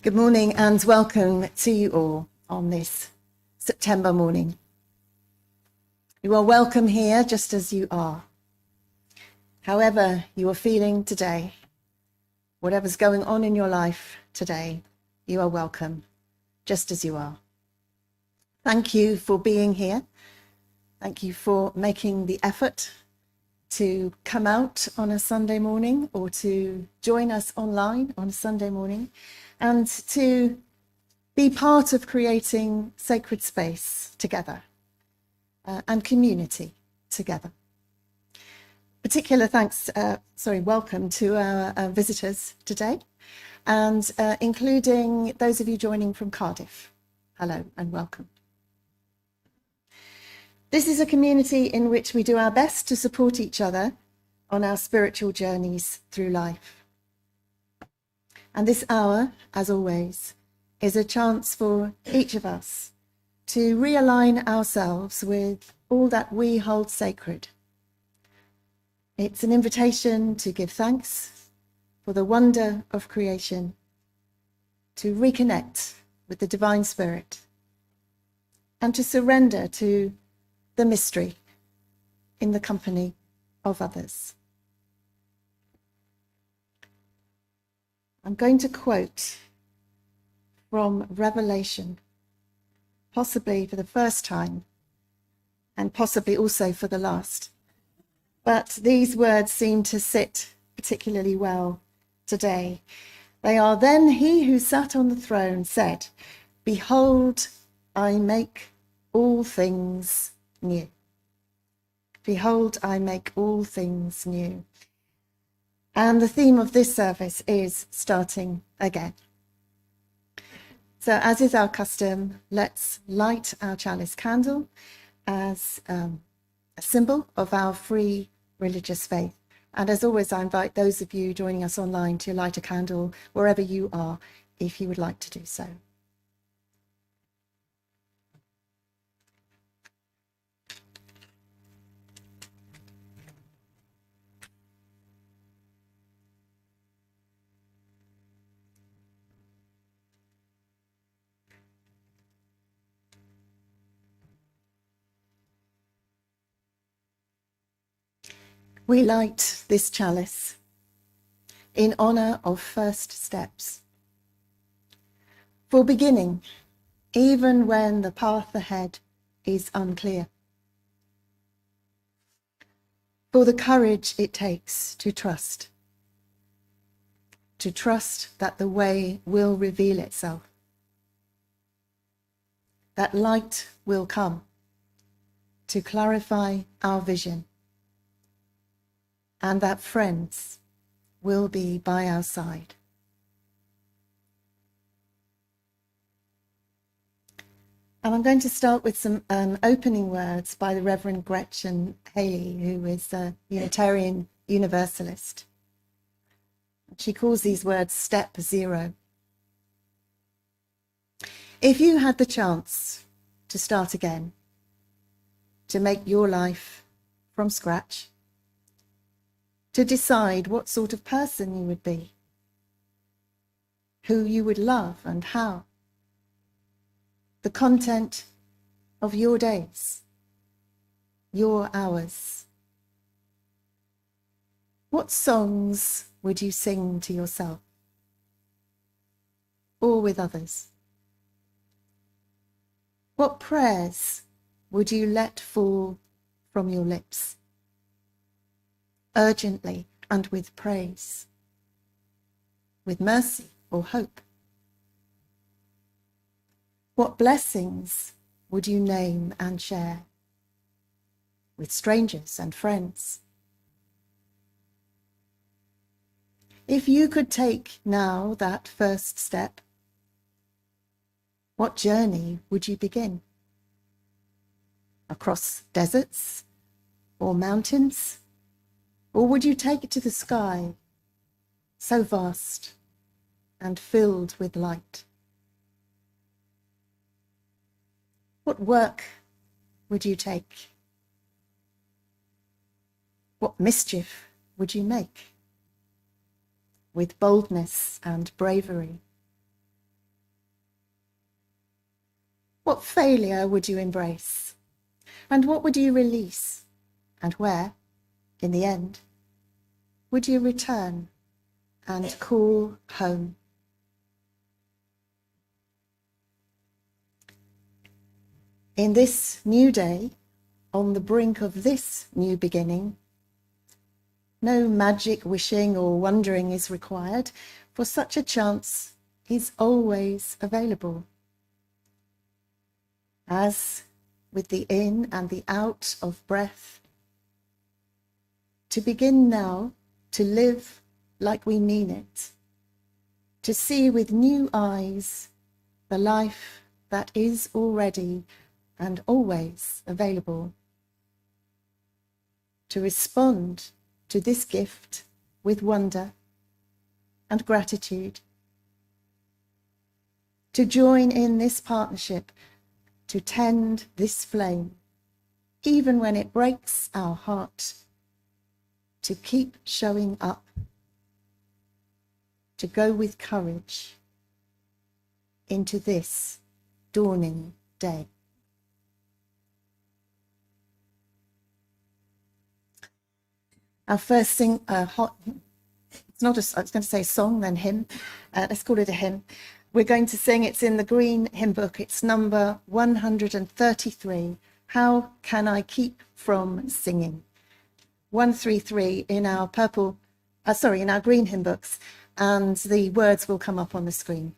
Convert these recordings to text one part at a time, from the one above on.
Good morning and welcome to you all on this September morning. You are welcome here just as you are. However you are feeling today, whatever's going on in your life today, you are welcome just as you are. Thank you for being here. Thank you for making the effort to come out on a Sunday morning or to join us online on a Sunday morning and to be part of creating sacred space together and community together. Particular welcome to our visitors today, and including those of you joining from Cardiff. Hello and welcome. This is a community in which we do our best to support each other on our spiritual journeys through life. And this hour, as always, is a chance for each of us to realign ourselves with all that we hold sacred. It's an invitation to give thanks for the wonder of creation, to reconnect with the Divine Spirit, and to surrender to the mystery in the company of others. I'm going to quote from Revelation, possibly for the first time, and possibly also for the last. But these words seem to sit particularly well today. They are, "Then he who sat on the throne said, 'Behold, I make all things new. Behold, I make all things new.'" And the theme of this service is starting again. So as is our custom, let's light our chalice candle as a symbol of our free religious faith. And as always, I invite those of you joining us online to light a candle wherever you are, if you would like to do so. We light this chalice in honor of first steps, for beginning, even when the path ahead is unclear, for the courage it takes to trust that the way will reveal itself, that light will come to clarify our vision, and that friends will be by our side. And I'm going to start with some opening words by the Reverend Gretchen Haley, who is a Unitarian Universalist. She calls these words step zero. If you had the chance to start again, to make your life from scratch, to decide what sort of person you would be, who you would love and how, the content of your days, your hours, what songs would you sing to yourself or with others? What prayers would you let fall from your lips, urgently and with praise, with mercy or hope? What blessings would you name and share with strangers and friends? If you could take now that first step, what journey would you begin? Across deserts or mountains? Or would you take it to the sky, so vast and filled with light? What work would you take? What mischief would you make? With boldness and bravery, What failure would you embrace? And what would you release? And where, in the end, would you return and call home? In this new day, on the brink of this new beginning, no magic wishing or wondering is required, for such a chance is always available. As with the in and the out of breath, to begin now to live like we mean it, to see with new eyes the life that is already and always available, to respond to this gift with wonder and gratitude, to join in this partnership, to tend this flame, even when it breaks our heart, to keep showing up, to go with courage into this dawning day. Our first it's not I was going to say song, then hymn. Let's call it a hymn. We're going to sing, it's in the green hymn book, it's number 133, How Can I Keep From Singing? 133 in our in our green hymn books, and the words will come up on the screen.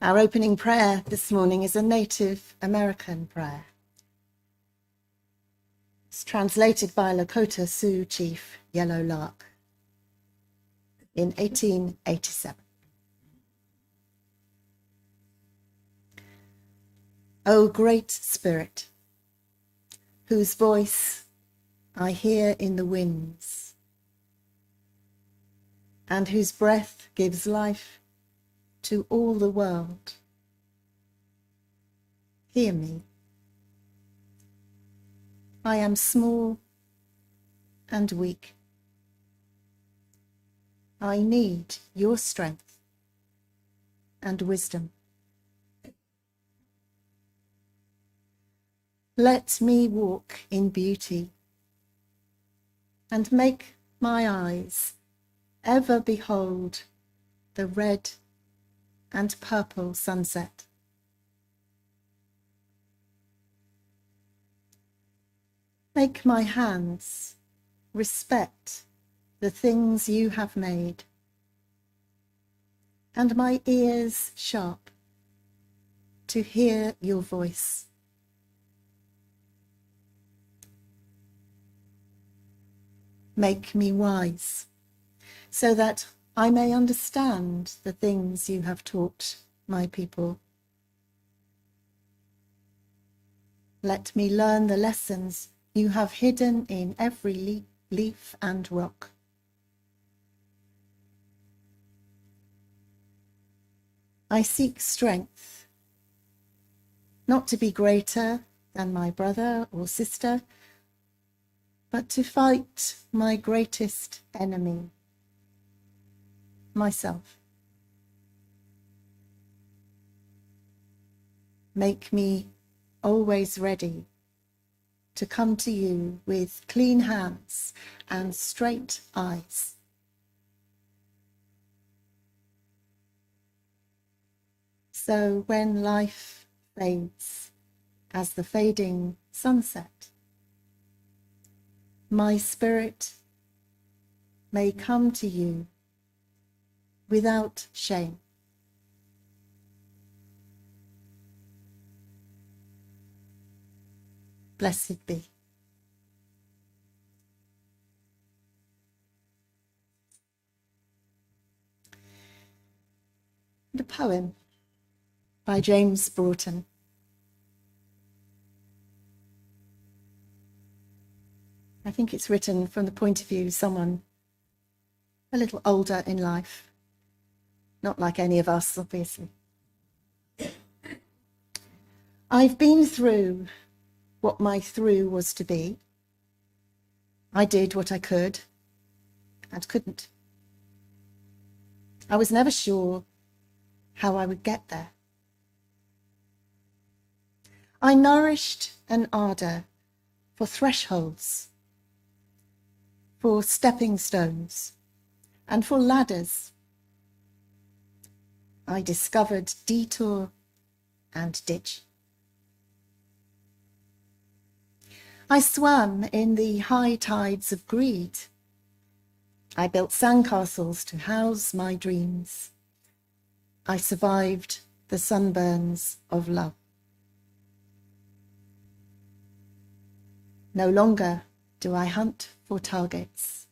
Our opening prayer this morning is a Native American prayer. It's translated by Lakota Sioux Chief Yellow Lark in 1887. O Great Spirit, whose voice I hear in the winds, and whose breath gives life to all the world, hear me. I am small and weak. I need your strength and wisdom. Let me walk in beauty and make my eyes ever behold the red and purple sunset. Make my hands respect the things you have made, and my ears sharp to hear your voice. Make me wise, so that I may understand the things you have taught my people. Let me learn the lessons you have hidden in every leaf and rock. I seek strength, not to be greater than my brother or sister, but to fight my greatest enemy, myself. Make me always ready to come to you with clean hands and straight eyes. So when life fades as the fading sunset, my spirit may come to you without shame. Blessed be. The poem by James Broughton. I think it's written from the point of view of someone a little older in life, not like any of us, obviously. I've been through what my through was to be. I did what I could and couldn't. I was never sure how I would get there. I nourished an ardour for thresholds, for stepping stones, and for ladders. I discovered detour and ditch. I swam in the high tides of greed. I built sandcastles to house my dreams. I survived the sunburns of love. No longer do I hunt for targets.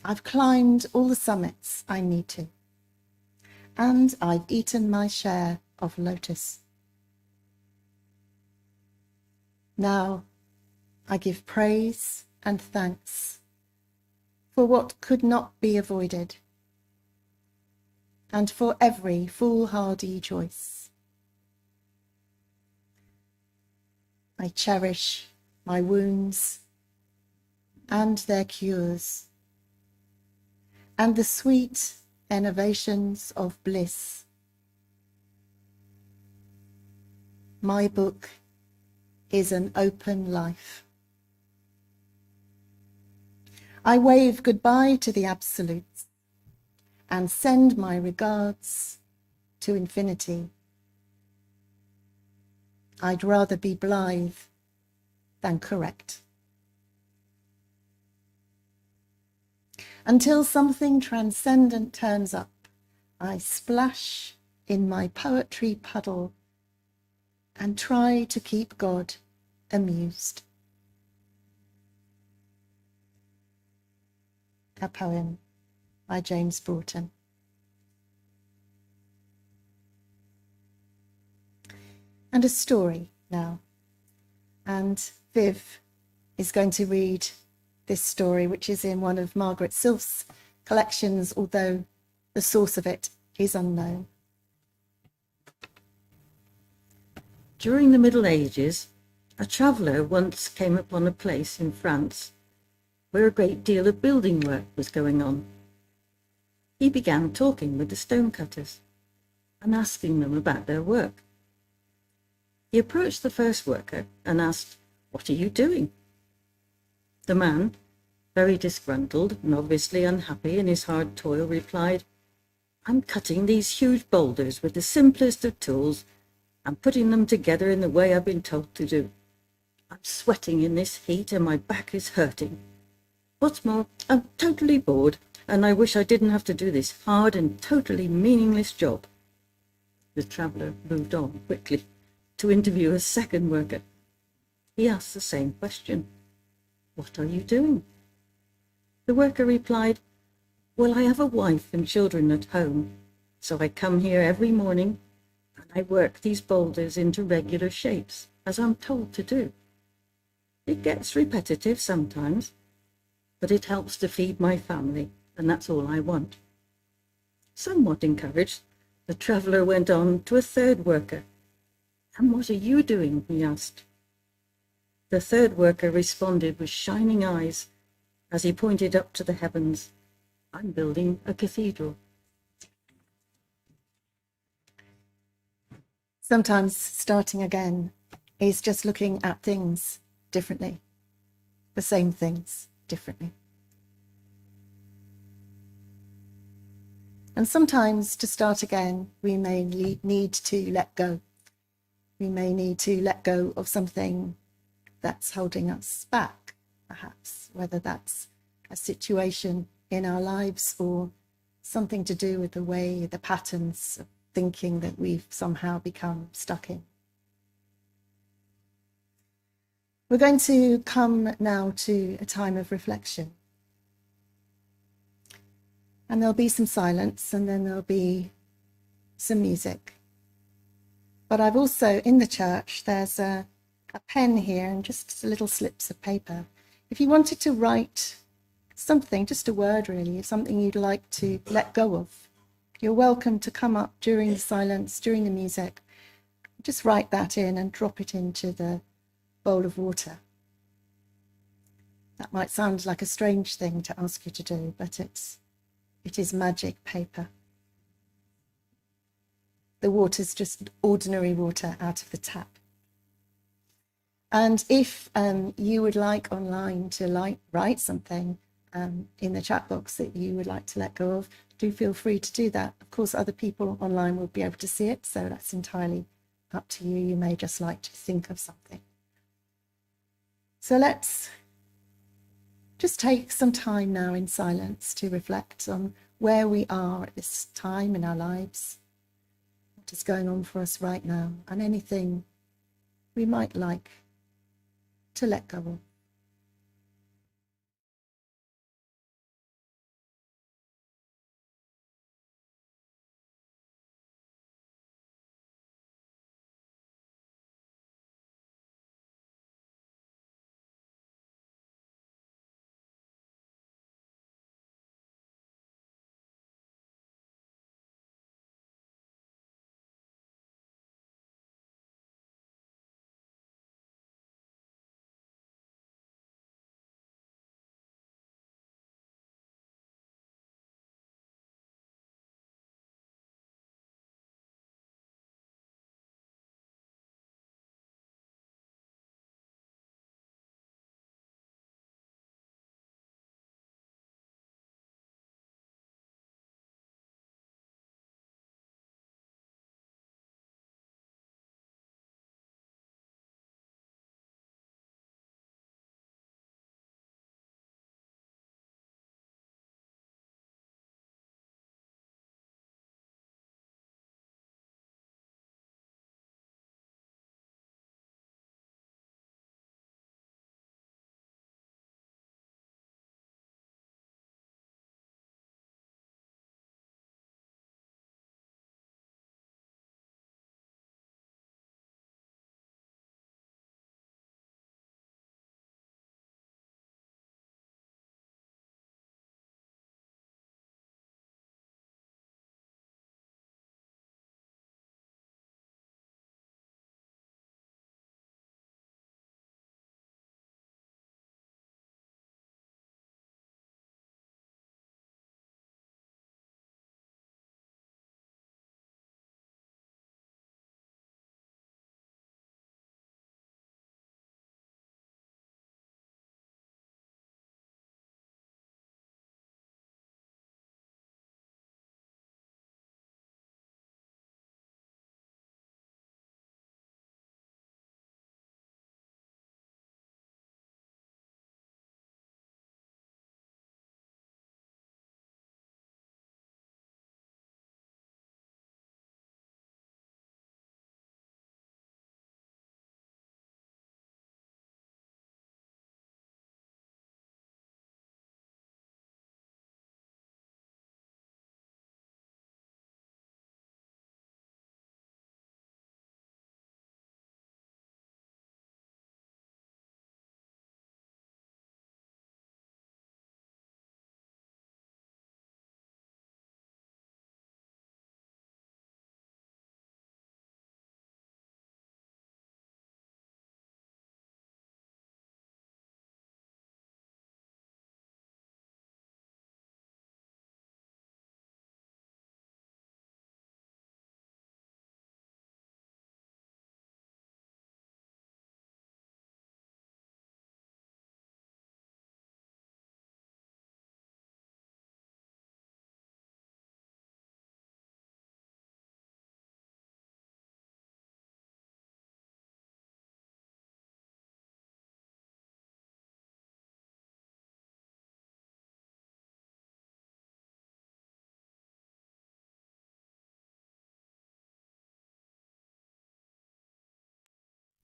I've climbed all the summits I need to, and I've eaten my share of lotus. Now I give praise and thanks for what could not be avoided, and for every foolhardy choice. I cherish my wounds and their cures, and the sweet innovations of bliss. My book is an open life. I wave goodbye to the absolutes and send my regards to infinity. I'd rather be blithe than correct. Until something transcendent turns up, I splash in my poetry puddle and try to keep God amused. A poem by James Broughton. And a story now. And Viv is going to read this story, which is in one of Margaret Silf's collections, although the source of it is unknown. During the Middle Ages, A traveller once came upon a place in France where a great deal of building work was going on. He began talking with the stonecutters and asking them about their work. He approached the first worker and asked, "What are you doing?" The man, very disgruntled and obviously unhappy in his hard toil, replied, "I'm cutting these huge boulders with the simplest of tools and putting them together in the way I've been told to do. I'm sweating in this heat and my back is hurting. What's more, I'm totally bored and I wish I didn't have to do this hard and totally meaningless job." The traveller moved on quickly to interview a second worker. He asked the same question. "What are you doing?" The worker replied, "Well, I have a wife and children at home, so I come here every morning and I work these boulders into regular shapes, as I'm told to do. It gets repetitive sometimes, but it helps to feed my family, and that's all I want." Somewhat encouraged, the traveller went on to a third worker. "And what are you doing?" he asked. The third worker responded with shining eyes as he pointed up to the heavens, "I'm building a cathedral." Sometimes starting again is just looking at things differently, the same things differently. And sometimes to start again, we may need to let go. We may need to let go of something that's holding us back, perhaps, whether that's a situation in our lives or something to do with the way, the patterns of thinking that we've somehow become stuck in. We're going to come now to a time of reflection. And there'll be some silence and then there'll be some music. But I've also, in the church, there's a pen here and just little slips of paper. If you wanted to write something, just a word really, something you'd like to let go of, you're welcome to come up during the silence, during the music. Just write that in and drop it into the bowl of water. That might sound like a strange thing to ask you to do, but it is magic paper. The water's just ordinary water out of the tap. And if you would like online to write something in the chat box that you would like to let go of, do feel free to do that. Of course, other people online will be able to see it, so that's entirely up to you. You may just like to think of something. So let's just take some time now in silence to reflect on where we are at this time in our lives, what is going on for us right now, and anything we might like to let go of.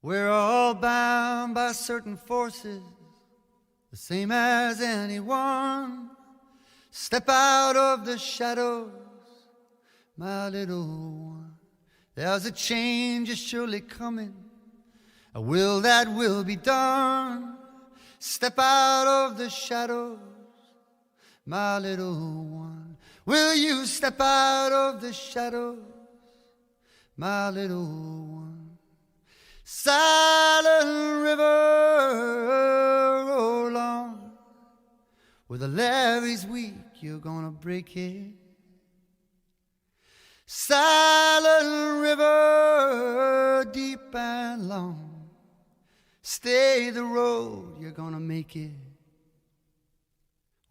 We're all bound by certain forces, the same as anyone. Step out of the shadows, my little one. There's a change is surely coming, a will that will be done. Step out of the shadows, my little one. Will you step out of the shadows, my little one? Silent river, roll on. Where the levee's weak, you're gonna break it. Silent river, deep and long. Stay the road, you're gonna make it.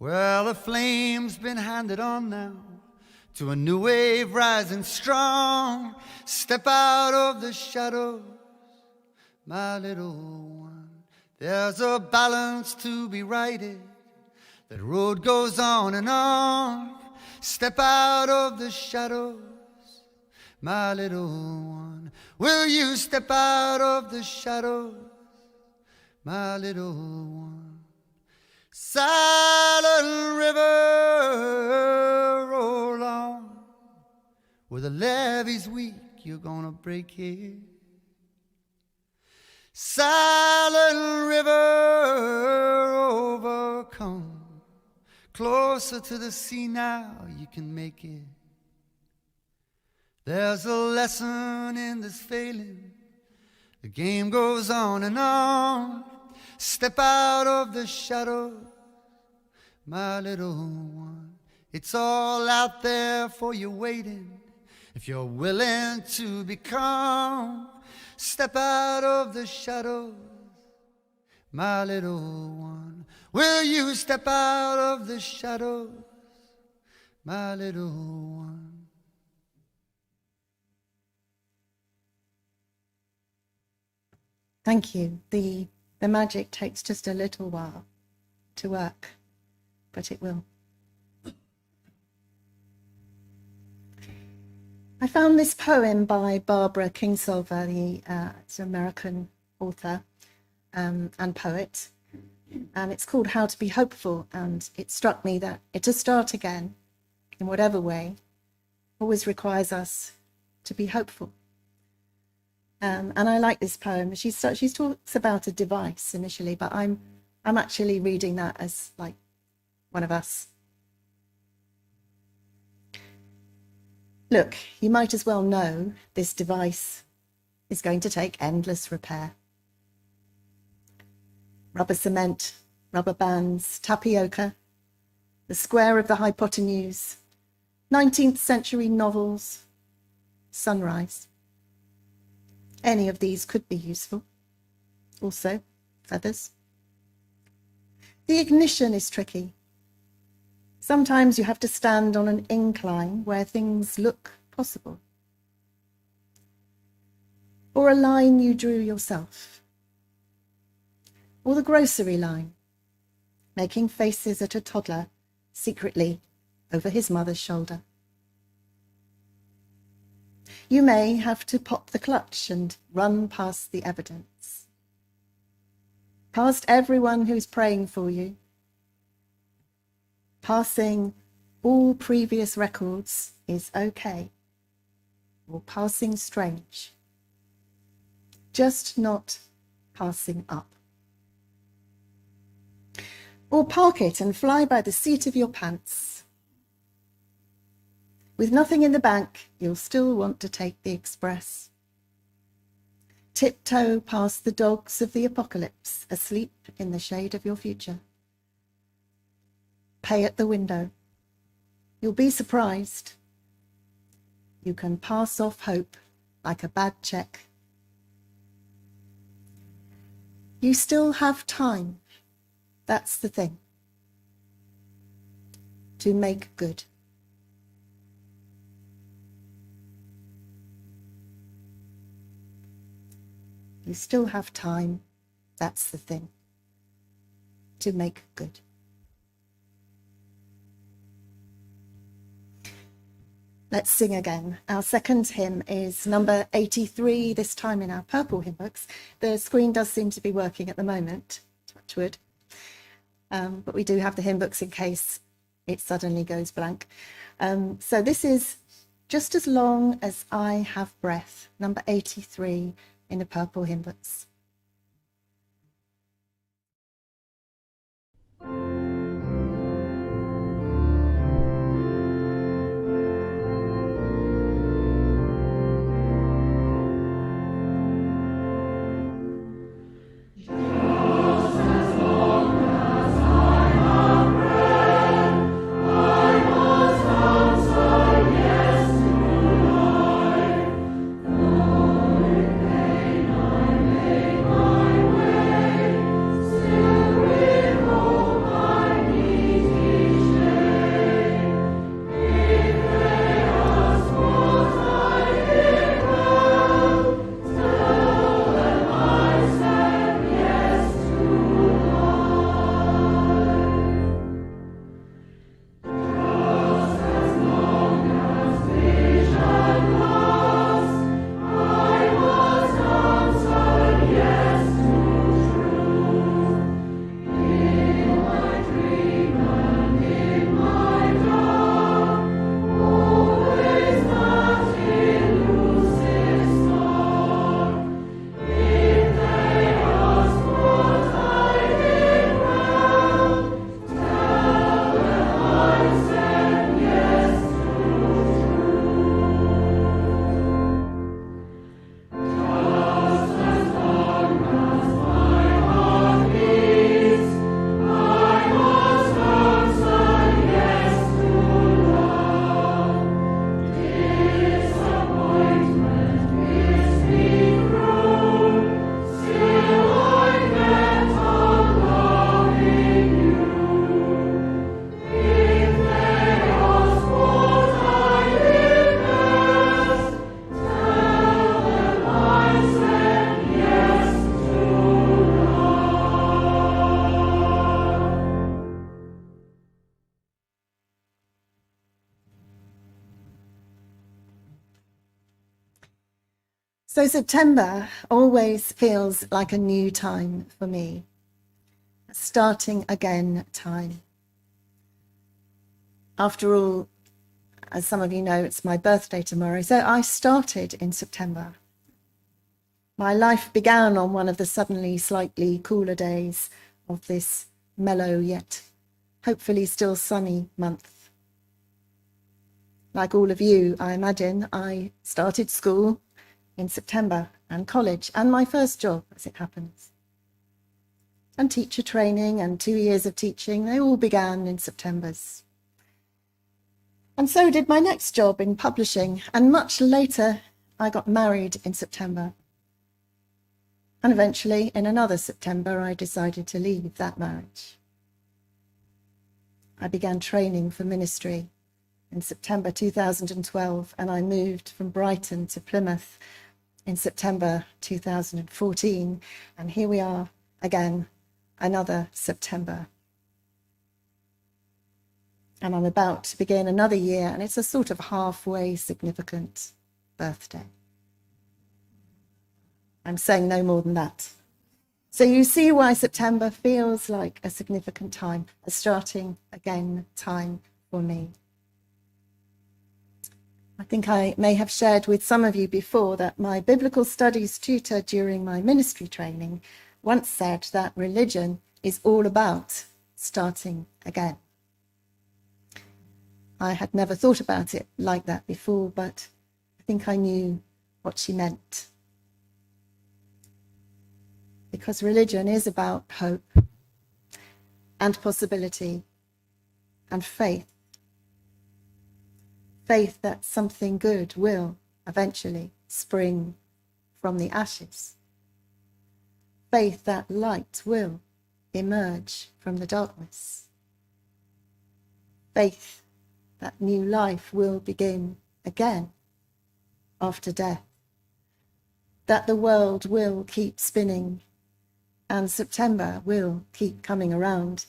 Well, the flame's been handed on now to a new wave rising strong. Step out of the shadows, my little one. There's a balance to be righted. That road goes on and on. Step out of the shadows, my little one. Will you step out of the shadows, my little one? Silent river, roll on. Where the levee's weak, you're gonna break it. Silent river, overcome. Closer to the sea now, you can make it. There's a lesson in this failing. The game goes on and on. Step out of the shadows, my little one. It's all out there for you waiting, if you're willing to become. Step out of the shadows, my little one. Will you step out of the shadows, my little one? Thank you. The magic takes just a little while to work, but it will. I found this poem by Barbara Kingsolver, it's an American author and poet, and it's called How to Be Hopeful, and it struck me that to start again, in whatever way, always requires us to be hopeful. And I like this poem. She talks about a device initially, but I'm actually reading that as like one of us. Look, you might as well know this device is going to take endless repair. Rubber cement, rubber bands, tapioca, the square of the hypotenuse, 19th century novels, sunrise. Any of these could be useful. Also, feathers. The ignition is tricky. Sometimes you have to stand on an incline where things look possible. Or a line you drew yourself. Or the grocery line, making faces at a toddler secretly over his mother's shoulder. You may have to pop the clutch and run past the evidence. Past everyone who's praying for you. Passing all previous records is okay, or passing strange. Just not passing up. Or park it and fly by the seat of your pants. With nothing in the bank, you'll still want to take the express. Tiptoe past the dogs of the apocalypse, asleep in the shade of your future. Pay at the window. You'll be surprised. You can pass off hope like a bad check. You still have time. That's the thing. To make good. You still have time. That's the thing. To make good. Let's sing again. Our second hymn is number 83, this time in our purple hymn books. The screen does seem to be working at the moment, touch wood. But we do have the hymn books in case it suddenly goes blank. So this is Just as Long as I Have Breath, number 83 in the purple hymn books. So September always feels like a new time for me, a starting again time. After all, as some of you know, it's my birthday tomorrow, so I started in September. My life began on one of the suddenly slightly cooler days of this mellow yet hopefully still sunny month. Like all of you, I imagine, I started school in September, and college, and my first job, as it happens. And teacher training and 2 years of teaching, they all began in Septembers. And so did my next job in publishing, and much later, I got married in September. And eventually, in another September, I decided to leave that marriage. I began training for ministry in September 2012, and I moved from Brighton to Plymouth in September 2014, and here we are again, another September. And I'm about to begin another year, and it's a sort of halfway significant birthday. I'm saying no more than that. So you see why September feels like a significant time, a starting again time for me. I think I may have shared with some of you before that my biblical studies tutor during my ministry training once said that religion is all about starting again. I had never thought about it like that before, but I think I knew what she meant. Because religion is about hope and possibility and faith. Faith that something good will eventually spring from the ashes. Faith that light will emerge from the darkness. Faith that new life will begin again after death. That the world will keep spinning and September will keep coming around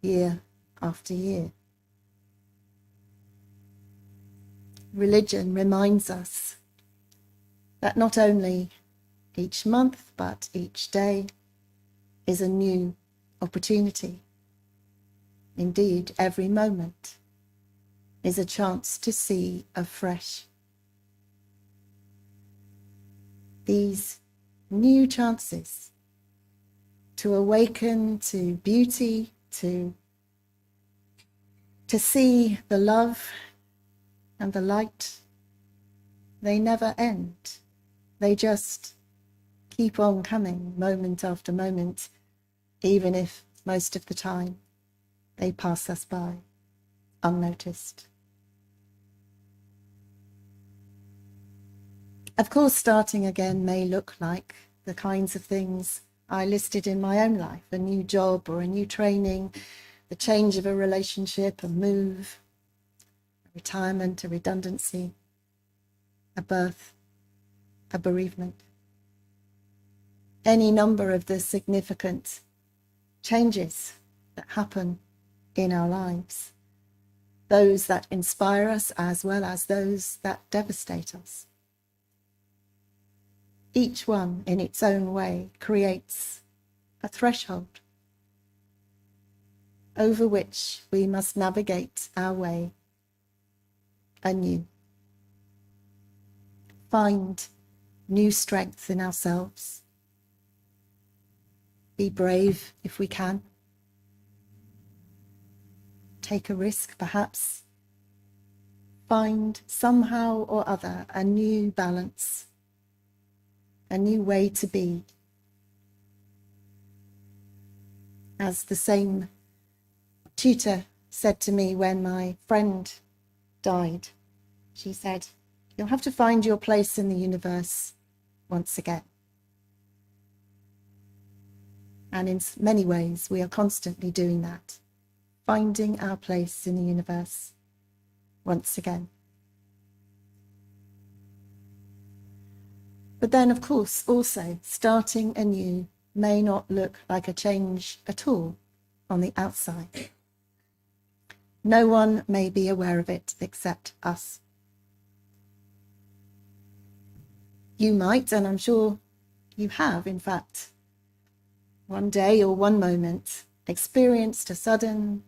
year after year. religion reminds us that not only each month, but each day is a new opportunity. Indeed, every moment is a chance to see afresh. These new chances to awaken to beauty, to see the love and the light, they never end. They just keep on coming moment after moment, even if most of the time they pass us by unnoticed. Of course, starting again may look like the kinds of things I listed in my own life: a new job or a new training, the change of a relationship, a move, a retirement, a redundancy, a birth, a bereavement. Any number of the significant changes that happen in our lives, those that inspire us as well as those that devastate us. Each one in its own way creates a threshold over which we must navigate our way anew. Find new strength in ourselves. Be brave if we can. Take a risk, perhaps. Find somehow or other a new balance, a new way to be. As the same tutor said to me when my friend died, she said, "You'll have to find your place in the universe once again." And in many ways, we are constantly doing that, finding our place in the universe once again. But then, of course, also starting anew may not look like a change at all on the outside. No one may be aware of it except us. You might, and I'm sure you have, in fact, one day or one moment, experienced a sudden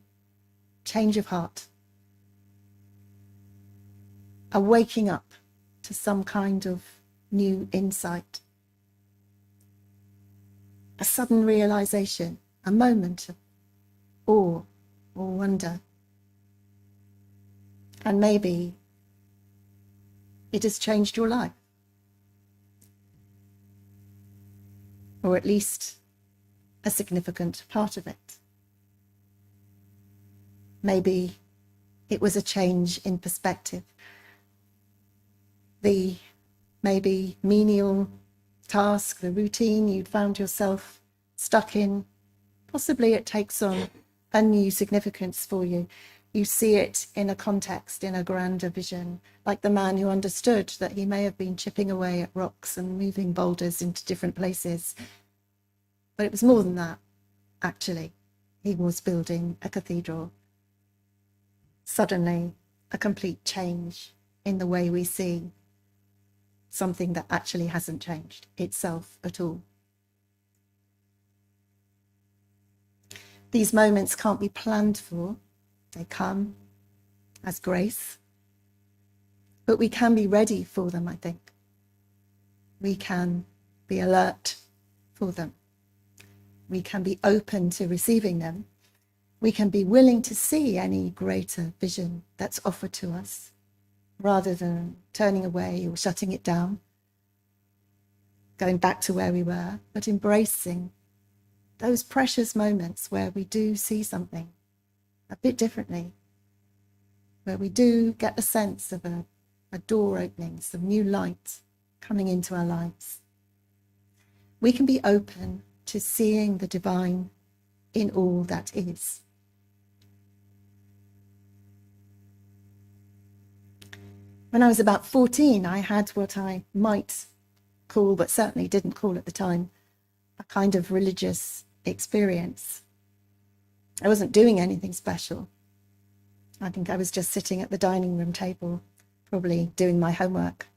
change of heart, a waking up to some kind of new insight, a sudden realization, a moment of awe or wonder. And maybe it has changed your life, or at least a significant part of it. Maybe it was a change in perspective. The maybe menial task, the routine you'd found yourself stuck in, possibly it takes on a new significance for you. You see it in a context, in a grander vision, like the man who understood that he may have been chipping away at rocks and moving boulders into different places. But it was more than that, actually. He was building a cathedral. Suddenly, a complete change in the way we see something that actually hasn't changed itself at all. These moments can't be planned for. They come as grace, but we can be ready for them, I think. We can be alert for them. We can be open to receiving them. We can be willing to see any greater vision that's offered to us, rather than turning away or shutting it down, going back to where we were, but embracing those precious moments where we do see something a bit differently, where we do get a sense of a door opening, some new light coming into our lives. We can be open to seeing the divine in all that is. When I was about 14, I had what I might call, but certainly didn't call at the time, a kind of religious experience. I wasn't doing anything special. I think I was just sitting at the dining room table, probably doing my homework.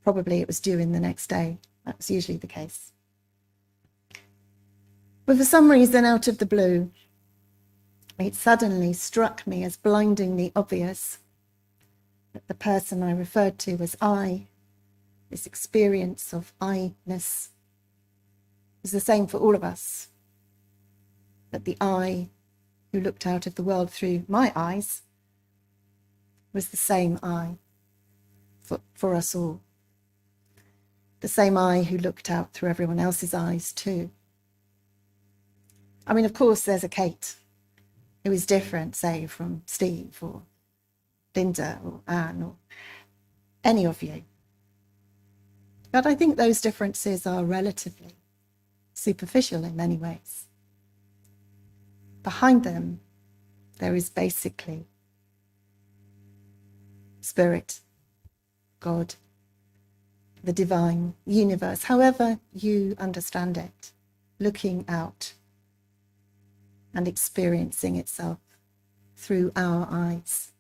Probably it was due in the next day. That was usually the case. But for some reason, out of the blue, it suddenly struck me as blindingly obvious that the person I referred to as I, this experience of I-ness, is the same for all of us. That the I who looked out of the world through my eyes was the same I for us all. The same I who looked out through everyone else's eyes too. I mean, of course, there's a Kate who is different, say, from Steve or Linda or Anne or any of you. But I think those differences are relatively superficial in many ways. Behind them, there is basically Spirit, God, the divine universe, however you understand it, looking out and experiencing itself through our eyes.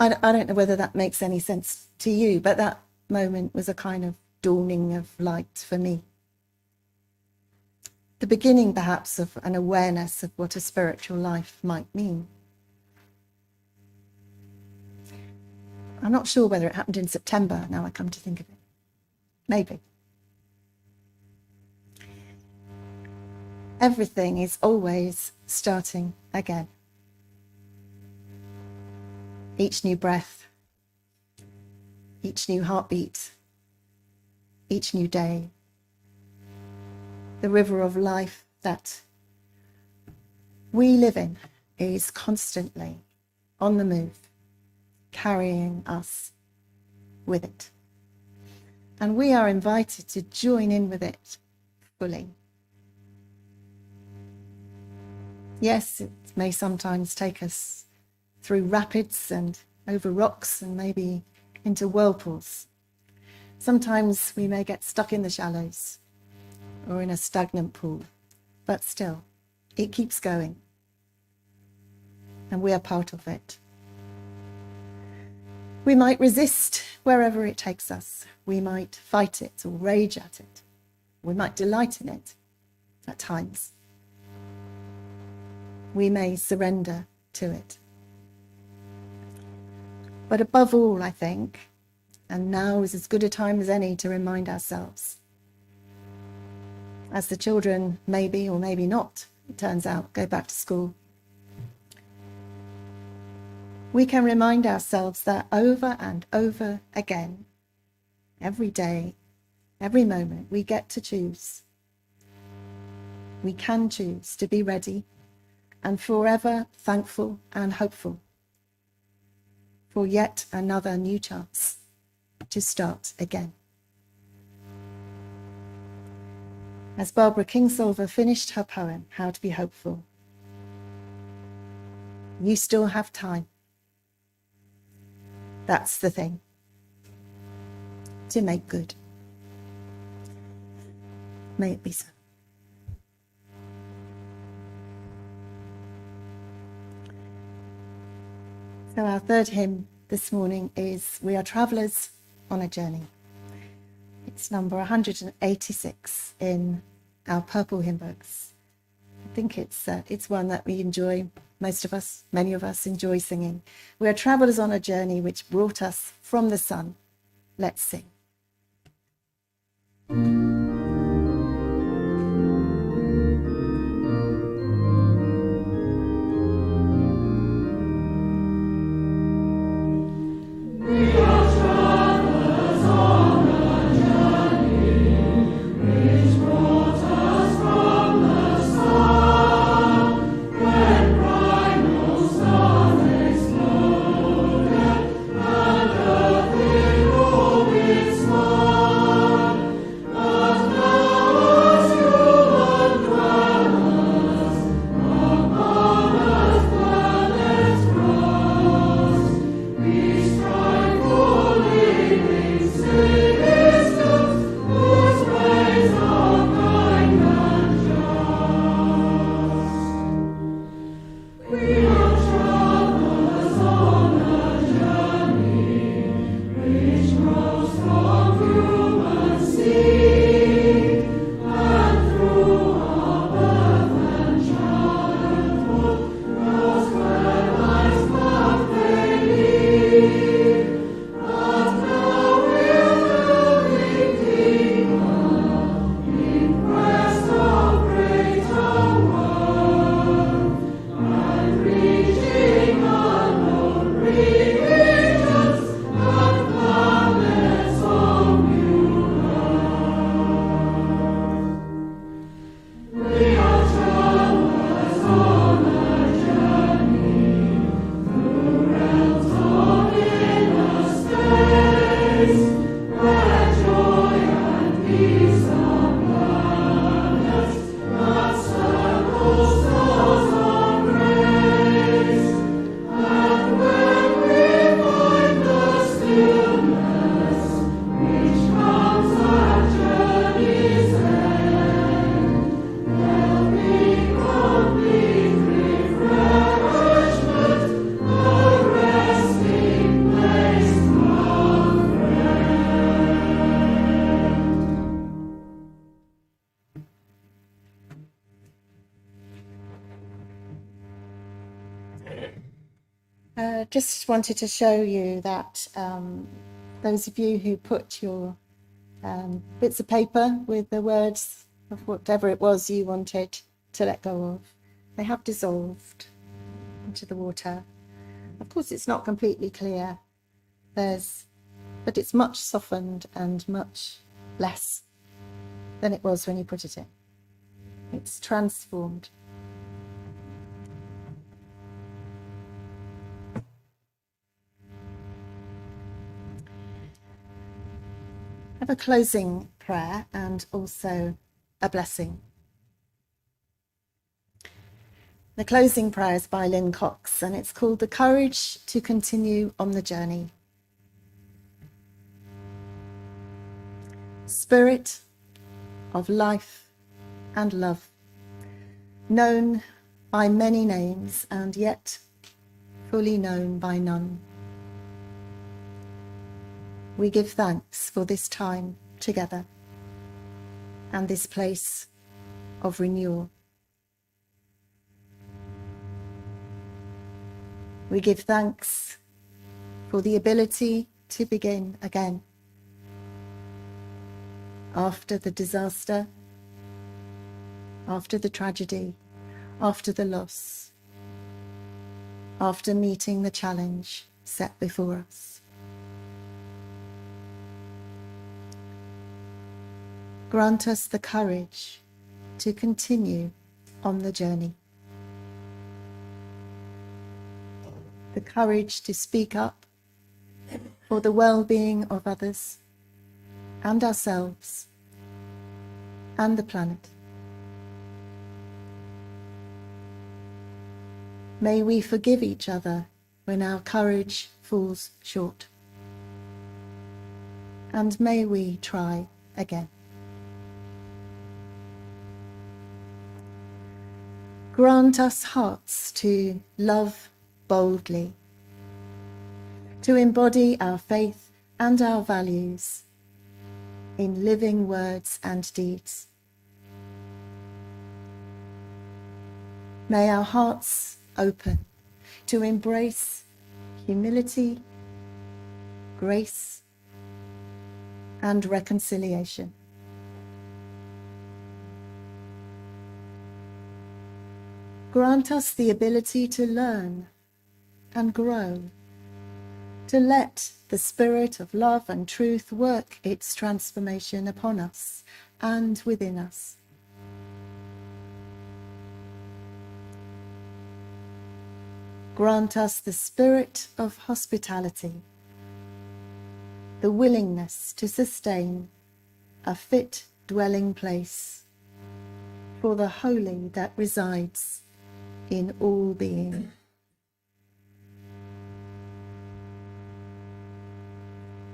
I don't know whether that makes any sense to you, but that moment was a kind of dawning of light for me. The beginning, perhaps, of an awareness of what a spiritual life might mean. I'm not sure whether it happened in September, now I come to think of it. Maybe. Everything is always starting again. Each new breath, each new heartbeat, each new day. The river of life that we live in is constantly on the move, carrying us with it. And we are invited to join in with it fully. Yes, it may sometimes take us through rapids and over rocks and maybe into whirlpools. Sometimes we may get stuck in the shallows or in a stagnant pool, but still, it keeps going. And we are part of it. We might resist wherever it takes us. We might fight it or rage at it. We might delight in it at times. We may surrender to it. But above all, I think, and now is as good a time as any to remind ourselves, as the children maybe or maybe not, it turns out, go back to school, we can remind ourselves that over and over again, every day, every moment, we get to choose. We can choose to be ready and forever thankful and hopeful for yet another new chance to start again. As Barbara Kingsolver finished her poem, How to Be Hopeful, you still have time. That's the thing. To make good. May it be so. So our third hymn this morning is We Are Travellers on a Journey. It's number 186 in our purple hymn books. I think it's one that we enjoy, most of us, many of us enjoy singing. We are travellers on a journey which brought us from the sun. Let's sing. With Just wanted to show you that those of you who put your bits of paper with the words of whatever it was you wanted to let go of, they have dissolved into the water. Of course, it's not completely clear, but it's much softened and much less than it was when you put it in. It's transformed. I have a closing prayer and also a blessing. The closing prayer is by Lynn Cox, and it's called The Courage to Continue on the Journey. Spirit of life and love, known by many names and yet fully known by none. We give thanks for this time together and this place of renewal. We give thanks for the ability to begin again after the disaster, after the tragedy, after the loss, after meeting the challenge set before us. Grant us the courage to continue on the journey. The courage to speak up for the well-being of others and ourselves and the planet. May we forgive each other when our courage falls short. And may we try again. Grant us hearts to love boldly, to embody our faith and our values in living words and deeds. May our hearts open to embrace humility, grace, and reconciliation. Grant us the ability to learn and grow, to let the spirit of love and truth work its transformation upon us and within us. Grant us the spirit of hospitality, the willingness to sustain a fit dwelling place for the holy that resides in all being.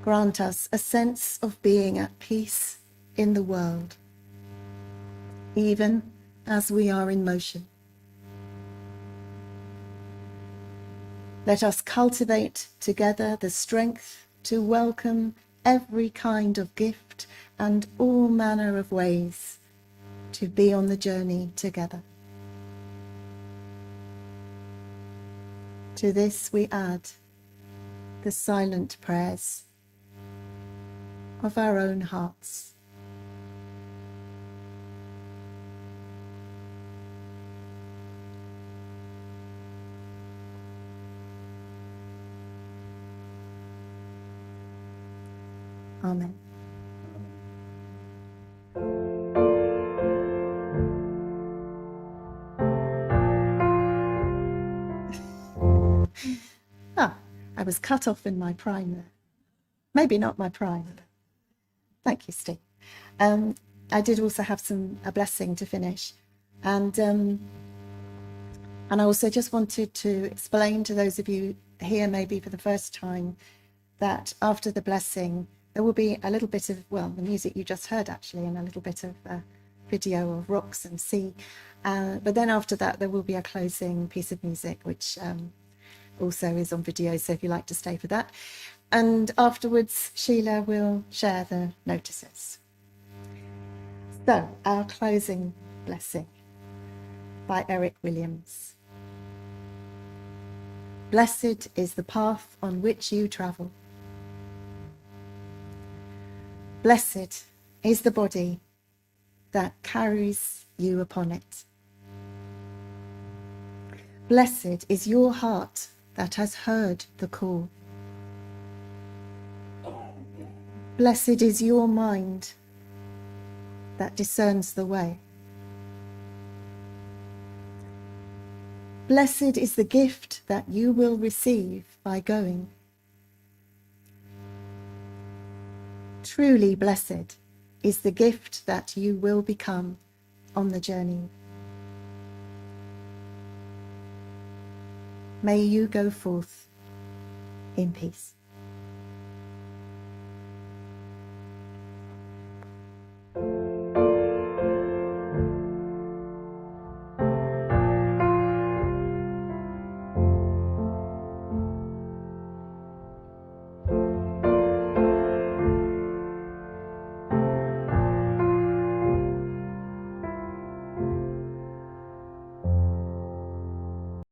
Grant us a sense of being at peace in the world, even as we are in motion. Let us cultivate together the strength to welcome every kind of gift and all manner of ways to be on the journey together. To this we add the silent prayers of our own hearts. Amen. I was cut off in my prime there. Maybe not my prime. Thank you, Steve. I did also have a blessing to finish. And I also just wanted to explain to those of you here maybe for the first time that after the blessing, there will be a little bit of, well, the music you just heard actually, and a little bit of video of rocks and sea. But then after that, there will be a closing piece of music, which also is on video, so if you like to stay for that. And afterwards, Sheila will share the notices. So, our closing blessing by Eric Williams. Blessed is the path on which you travel. Blessed is the body that carries you upon it. Blessed is your heart that has heard the call. Blessed is your mind that discerns the way. Blessed is the gift that you will receive by going. Truly blessed is the gift that you will become on the journey. May you go forth in peace.